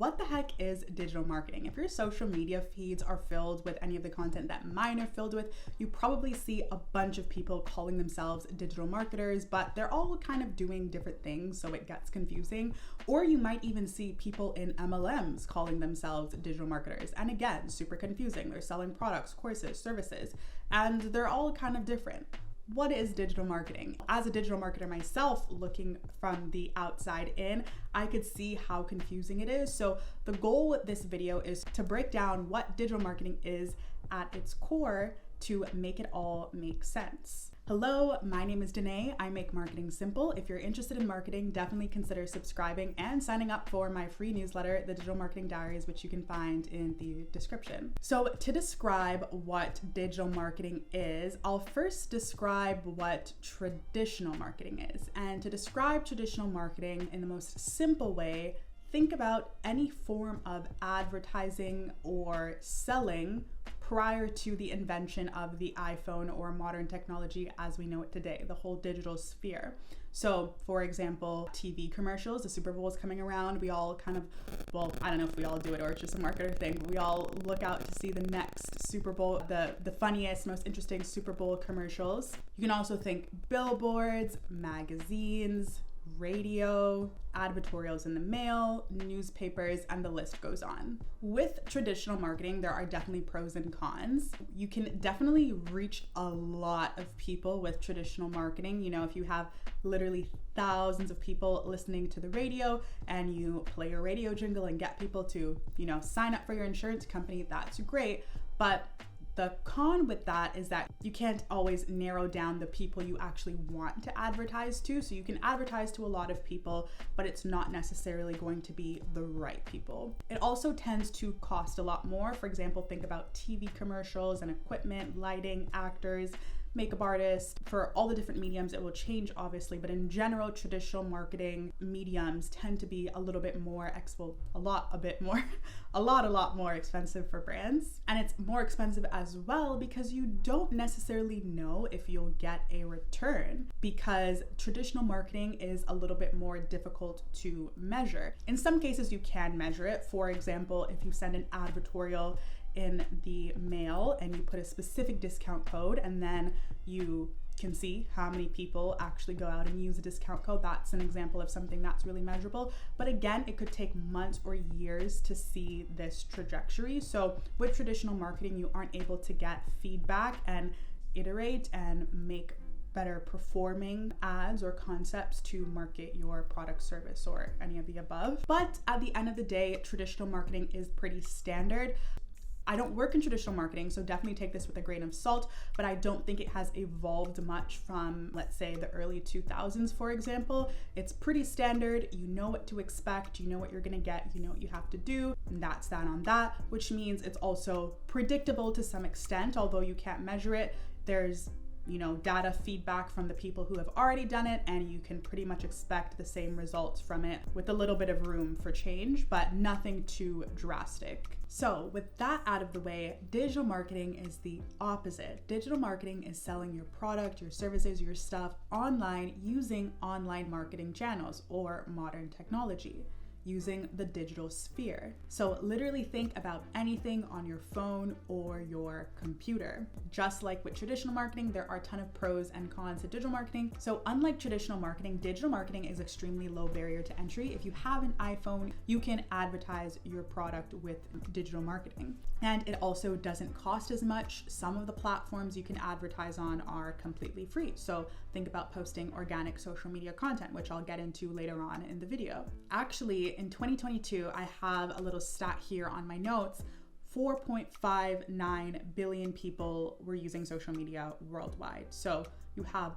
what the heck is digital marketing? If your social media feeds are filled with any of the content that mine are filled with, you probably see a bunch of people calling themselves digital marketers, but they're all kind of doing different things, so it gets confusing. Or you might even see people in MLMs calling themselves digital marketers. And again, super confusing. They're selling products, courses, services, and they're all kind of different. What is digital marketing? As a digital marketer myself, looking from the outside in, I could see how confusing it is. So the goal with this video is to break down what digital marketing is at its core to make it all make sense. Hello, my name is Danae. I make marketing simple. If you're interested in marketing, definitely consider subscribing and signing up for my free newsletter, The Digital Marketing Diaries, which you can find in the description. So to describe what digital marketing is, I'll first describe what traditional marketing is. And to describe traditional marketing in the most simple way, think about any form of advertising or selling prior to the invention of the iPhone or modern technology as we know it today, the whole digital sphere. So for example, TV commercials, the Super Bowl is coming around. We all kind of, well, I don't know if we all do it or it's just a marketer thing, but we all look out to see the next Super Bowl, the funniest, most interesting Super Bowl commercials. You can also think billboards, magazines, radio, advertorials in the mail, newspapers, and the list goes on. With traditional marketing, there are definitely pros and cons. You can definitely reach a lot of people with traditional marketing. You know, if you have literally thousands of people listening to the radio and you play your radio jingle and get people to, sign up for your insurance company, that's great. But the con with that is that you can't always narrow down the people you actually want to advertise to. So you can advertise to a lot of people, but it's not necessarily going to be the right people. It also tends to cost a lot more. For example, think about TV commercials and equipment, lighting, actors, makeup artists. For all the different mediums, it will change obviously, but in general, traditional marketing mediums tend to be a little bit more, a lot more expensive for brands. And it's more expensive as well because you don't necessarily know if you'll get a return, because traditional marketing is a little bit more difficult to measure. In some cases, you can measure it. For example, if you send an advertorial in the mail and you put a specific discount code and then you can see how many people actually go out and use a discount code, that's an example of something that's really measurable. But again, it could take months or years to see this trajectory. So with traditional marketing, you aren't able to get feedback and iterate and make better performing ads or concepts to market your product, service, or any of the above. But at the end of the day, traditional marketing is pretty standard. I don't work in traditional marketing, so definitely take this with a grain of salt, but I don't think it has evolved much from, let's say, the early 2000s, for example. It's pretty standard. You know what to expect. You know what you're going to get. You know what you have to do. And that's that on that, which means it's also predictable to some extent, although you can't measure it. There's data feedback from the people who have already done it, and you can pretty much expect the same results from it with a little bit of room for change, but nothing too drastic. So with that out of the way, digital marketing is the opposite. Digital marketing is selling your product, your services, your stuff online using online marketing channels or modern technology, using the digital sphere. So literally think about anything on your phone or your computer. Just like with traditional marketing, there are a ton of pros and cons to digital marketing. So unlike traditional marketing, digital marketing is extremely low barrier to entry. If you have an iPhone, you can advertise your product with digital marketing. And it also doesn't cost as much. Some of the platforms you can advertise on are completely free. So think about posting organic social media content, which I'll get into later on in the video. Actually, in 2022, I have a little stat here on my notes. 4.59 billion people were using social media worldwide. So you have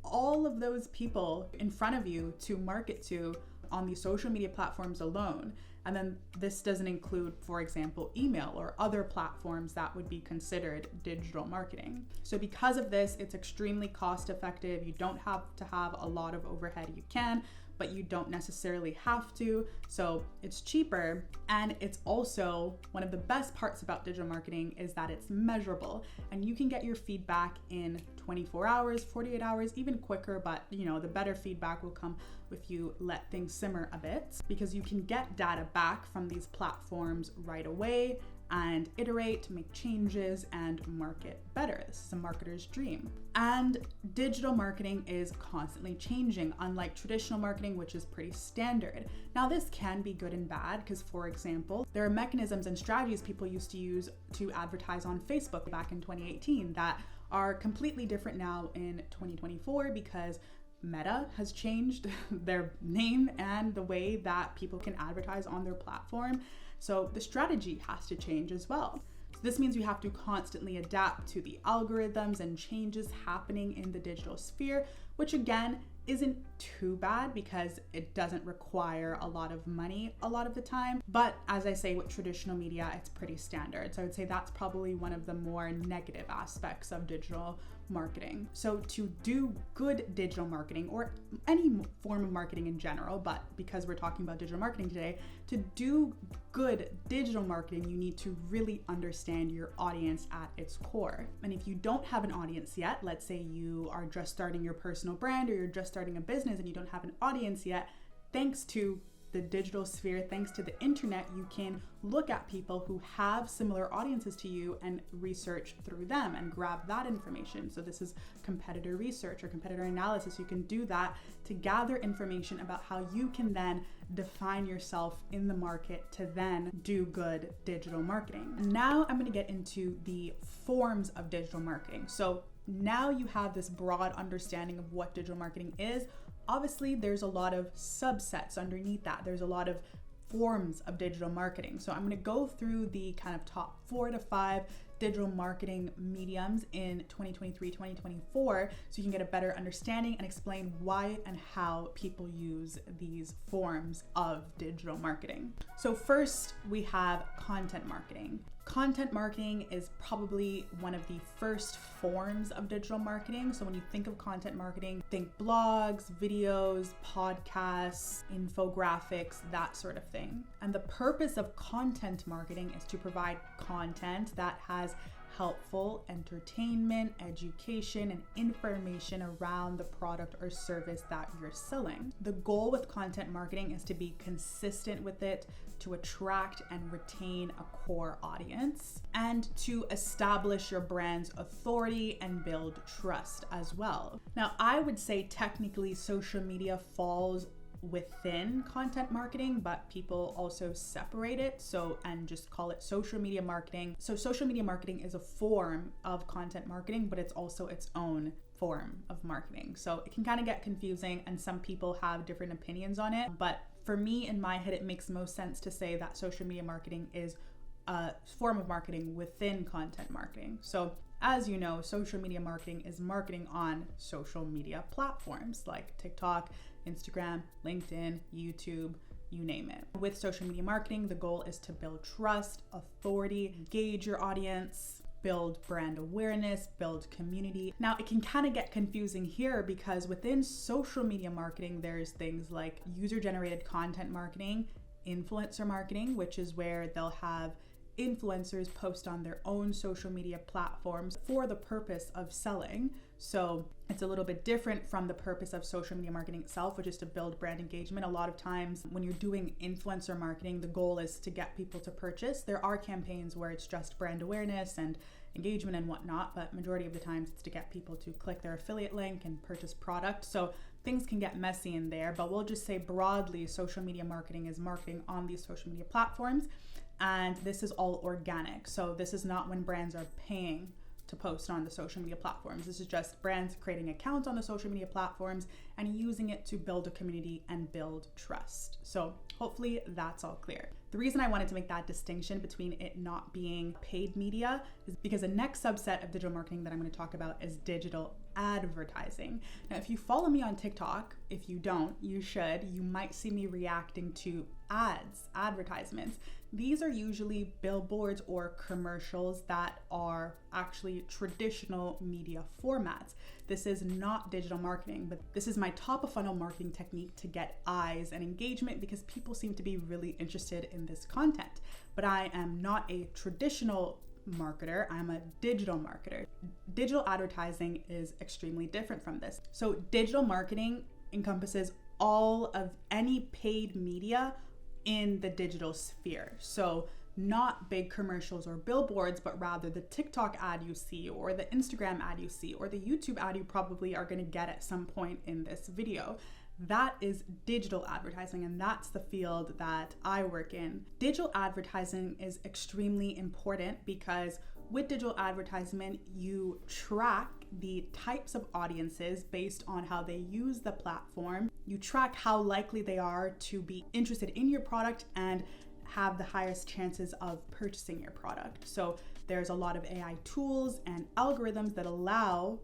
all of those people in front of you to market to on the social media platforms alone. And then this doesn't include, for example, email or other platforms that would be considered digital marketing. So because of this, it's extremely cost effective. You don't have to have a lot of overhead. You can, but you don't necessarily have to. So it's cheaper, and it's also one of the best parts about digital marketing is that it's measurable, and you can get your feedback in 24 hours, 48 hours, even quicker, but the better feedback will come if you let things simmer a bit, because you can get data back from these platforms right away and iterate, make changes, and market better. This is a marketer's dream. And digital marketing is constantly changing, unlike traditional marketing, which is pretty standard. Now, this can be good and bad because, for example, there are mechanisms and strategies people used to use to advertise on Facebook back in 2018 that are completely different now in 2024 because Meta has changed their name and the way that people can advertise on their platform. So the strategy has to change as well. So this means we have to constantly adapt to the algorithms and changes happening in the digital sphere, which again isn't too bad because it doesn't require a lot of money a lot of the time. But as I say, with traditional media, it's pretty standard. So I would say that's probably one of the more negative aspects of digital marketing. So to do good digital marketing, or any form of marketing in general, but because we're talking about digital marketing today, to do good digital marketing, you need to really understand your audience at its core. And if you don't have an audience yet, let's say you are just starting your personal brand or you're just starting a business and you don't have an audience yet, thanks to the digital sphere, thanks to the internet, you can look at people who have similar audiences to you and research through them and grab that information. So this is competitor research or competitor analysis. You can do that to gather information about how you can then define yourself in the market to then do good digital marketing. Now I'm going to get into the forms of digital marketing. So now you have this broad understanding of what digital marketing is. Obviously, there's a lot of subsets underneath that. There's a lot of forms of digital marketing. So I'm going to go through the kind of top 4 to 5 digital marketing mediums in 2023, 2024, so you can get a better understanding and explain why and how people use these forms of digital marketing. So first, we have content marketing. Content marketing is probably one of the first forms of digital marketing. So when you think of content marketing, think blogs, videos, podcasts, infographics, that sort of thing. And the purpose of content marketing is to provide content that has helpful entertainment, education, and information around the product or service that you're selling. The goal with content marketing is to be consistent with it, to attract and retain a core audience, and to establish your brand's authority and build trust as well. Now, I would say technically social media falls within content marketing, but people also separate it and just call it social media marketing. So social media marketing is a form of content marketing, but it's also its own form of marketing. So it can kind of get confusing and some people have different opinions on it. But for me, in my head, it makes most sense to say that social media marketing is a form of marketing within content marketing. So as you know, social media marketing is marketing on social media platforms like TikTok, Instagram, LinkedIn, YouTube, you name it. With social media marketing, the goal is to build trust, authority, engage your audience, build brand awareness, build community. Now, it can kind of get confusing here because within social media marketing, there's things like user-generated content marketing, influencer marketing, which is where they'll have influencers post on their own social media platforms for the purpose of selling. So it's a little bit different from the purpose of social media marketing itself, which is to build brand engagement. A lot of times when you're doing influencer marketing, the goal is to get people to purchase. There are campaigns where it's just brand awareness and engagement and whatnot, but majority of the times it's to get people to click their affiliate link and purchase product. So things can get messy in there, but we'll just say broadly, social media marketing is marketing on these social media platforms. And this is all organic. So this is not when brands are paying to post on the social media platforms. This is just brands creating accounts on the social media platforms and using it to build a community and build trust. So hopefully that's all clear. The reason I wanted to make that distinction between it not being paid media is because the next subset of digital marketing that I'm going to talk about is digital advertising. Now, if you follow me on TikTok, if you don't, you should, you might see me reacting to advertisements. These are usually billboards or commercials that are actually traditional media formats. This is not digital marketing, but this is my top of funnel marketing technique to get eyes and engagement because people seem to be really interested in this content. But I am not a traditional marketer, I'm a digital marketer. Digital advertising is extremely different from this. So digital marketing encompasses all of any paid media in the digital sphere. So not big commercials or billboards, but rather the TikTok ad you see, or the Instagram ad you see, or the YouTube ad you probably are going to get at some point in this video. That is digital advertising, and that's the field that I work in. Digital advertising is extremely important because with digital advertisement, you track the types of audiences based on how they use the platform. You track how likely they are to be interested in your product and have the highest chances of purchasing your product. So there's a lot of AI tools and algorithms that allow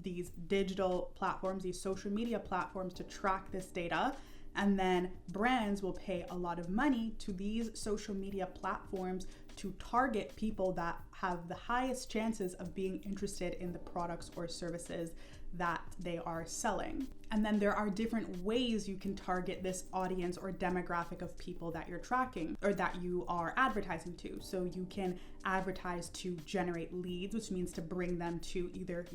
these digital platforms, these social media platforms, to track this data, and then brands will pay a lot of money to these social media platforms to target people that have the highest chances of being interested in the products or services that they are selling. And then there are different ways you can target this audience or demographic of people that you're tracking or that you are advertising to. So you can advertise to generate leads, which means to bring them to either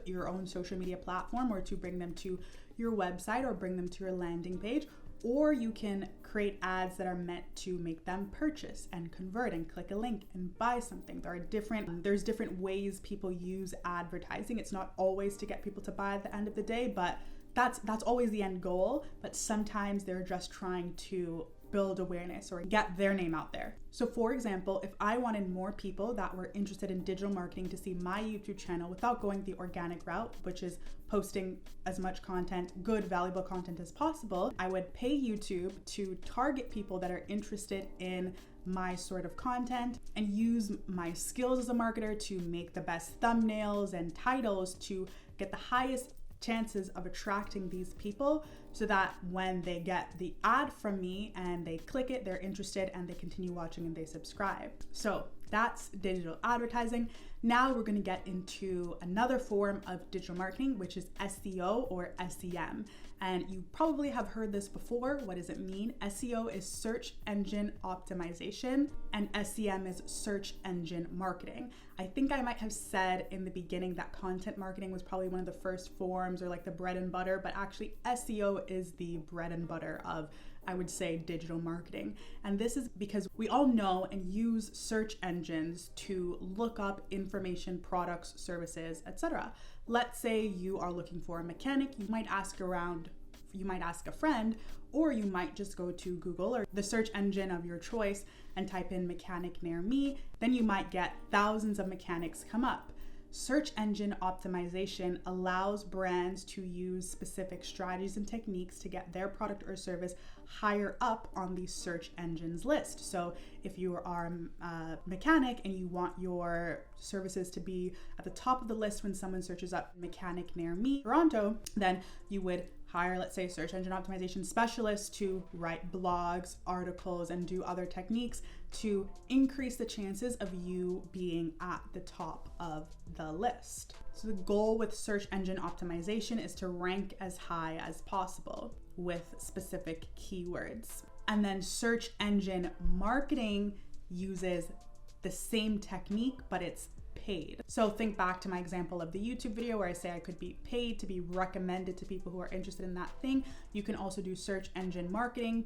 your own social media platform, or to bring them to your website, or bring them to your landing page. Or you can create ads that are meant to make them purchase and convert and click a link and buy something. There's different ways people use advertising. It's not always to get people to buy at the end of the day, but that's always the end goal. But sometimes they're just trying to build awareness or get their name out there. So for example, if I wanted more people that were interested in digital marketing to see my YouTube channel without going the organic route, which is posting as much content, good, valuable content as possible, I would pay YouTube to target people that are interested in my sort of content and use my skills as a marketer to make the best thumbnails and titles to get the highest chances of attracting these people, so that when they get the ad from me and they click it, they're interested and they continue watching and they subscribe. So that's digital advertising. Now we're going to get into another form of digital marketing, which is SEO or SEM. And you probably have heard this before. What does it mean? SEO is search engine optimization and SEM is search engine marketing. I think I might have said in the beginning that content marketing was probably one of the first forms, or like the bread and butter, but actually SEO is the bread and butter of, I would say, digital marketing. And this is because we all know and use search engines to look up information, products, services, etc. Let's say you are looking for a mechanic. You might ask around, you might ask a friend, or you might just go to Google or the search engine of your choice and type in mechanic near me. Then you might get thousands of mechanics come up. Search engine optimization allows brands to use specific strategies and techniques to get their product or service higher up on the search engines list. So if you are a mechanic and you want your services to be at the top of the list when someone searches up mechanic near me, Toronto, then you would hire, let's say, search engine optimization specialists to write blogs, articles, and do other techniques to increase the chances of you being at the top of the list. So the goal with search engine optimization is to rank as high as possible with specific keywords. And then search engine marketing uses the same technique, but it's paid. So think back to my example of the YouTube video where I say I could be paid to be recommended to people who are interested in that thing. You can also do search engine marketing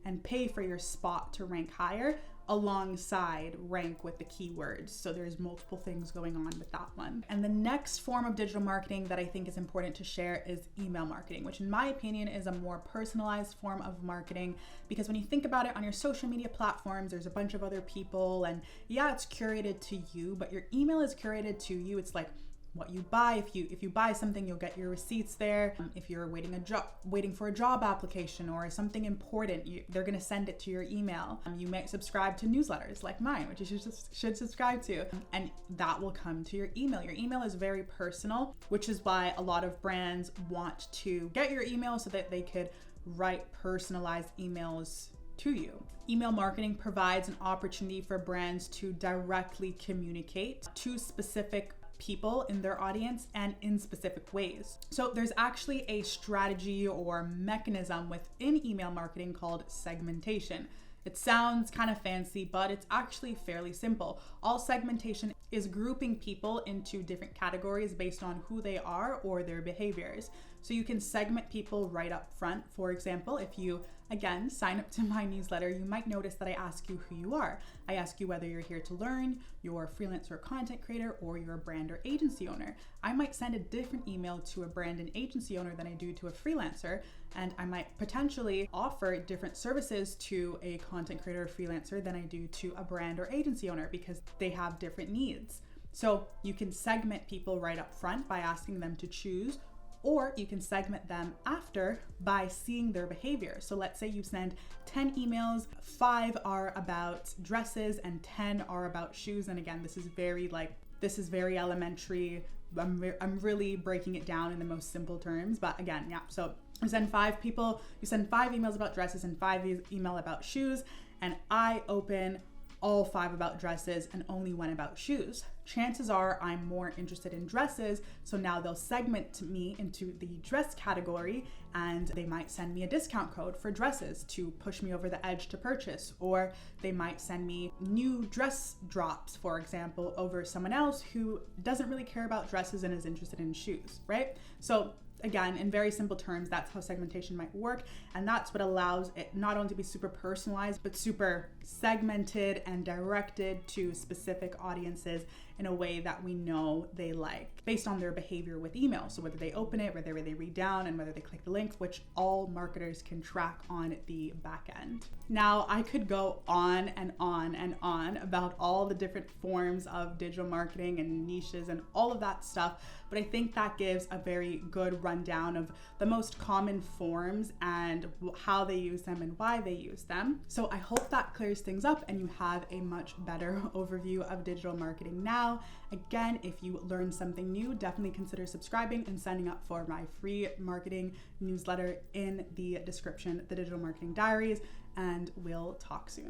and pay for your spot to rank higher alongside rank with the keywords. So there's multiple things going on with that one. And the next form of digital marketing that I think is important to share is email marketing, which in my opinion is a more personalized form of marketing, because when you think about it, on your social media platforms, there's a bunch of other people, and yeah, it's curated to you, but your email is curated to you. It's like what you buy. If you buy something, you'll get your receipts there. If you're waiting for a job application or something important, they're going to send it to your email. You may subscribe to newsletters like mine, which you should subscribe to, and that will come to your email. Your email is very personal, which is why a lot of brands want to get your email so that they could write personalized emails to you. Email marketing provides an opportunity for brands to directly communicate to specific people in their audience and in specific ways. So there's actually a strategy or mechanism within email marketing called segmentation. It sounds kind of fancy, but it's actually fairly simple. All segmentation is grouping people into different categories based on who they are or their behaviors. So you can segment people right up front. For example, if you, again, sign up to my newsletter, you might notice that I ask you who you are. I ask you whether you're here to learn, you're a freelancer or content creator, or you're a brand or agency owner. I might send a different email to a brand and agency owner than I do to a freelancer, and I might potentially offer different services to a content creator or freelancer than I do to a brand or agency owner because they have different needs. So you can segment people right up front by asking them to choose, or you can segment them after by seeing their behavior. So let's say you send 10 emails, 5 are about dresses and 10 are about shoes. And again, this is very elementary. I'm really breaking it down in the most simple terms, but again, yeah. So you send 5 emails about dresses and 5 email about shoes, and I open all 5 about dresses and only 1 about shoes. Chances are I'm more interested in dresses, so now they'll segment me into the dress category, and they might send me a discount code for dresses to push me over the edge to purchase, or they might send me new dress drops, for example, over someone else who doesn't really care about dresses and is interested in shoes, right? So again, in very simple terms, that's how segmentation might work. And that's what allows it not only to be super personalized, but super segmented and directed to specific audiences in a way that we know they like based on their behavior with email. So whether they open it, whether they read down, and whether they click the link, which all marketers can track on the back end. Now, I could go on and on and on about all the different forms of digital marketing and niches and all of that stuff, but I think that gives a very good rundown of the most common forms and how they use them and why they use them. So I hope that clears things up and you have a much better overview of digital marketing now. Again, if you learned something new, definitely consider subscribing and signing up for my free marketing newsletter in the description, the Digital Marketing Diaries, and we'll talk soon.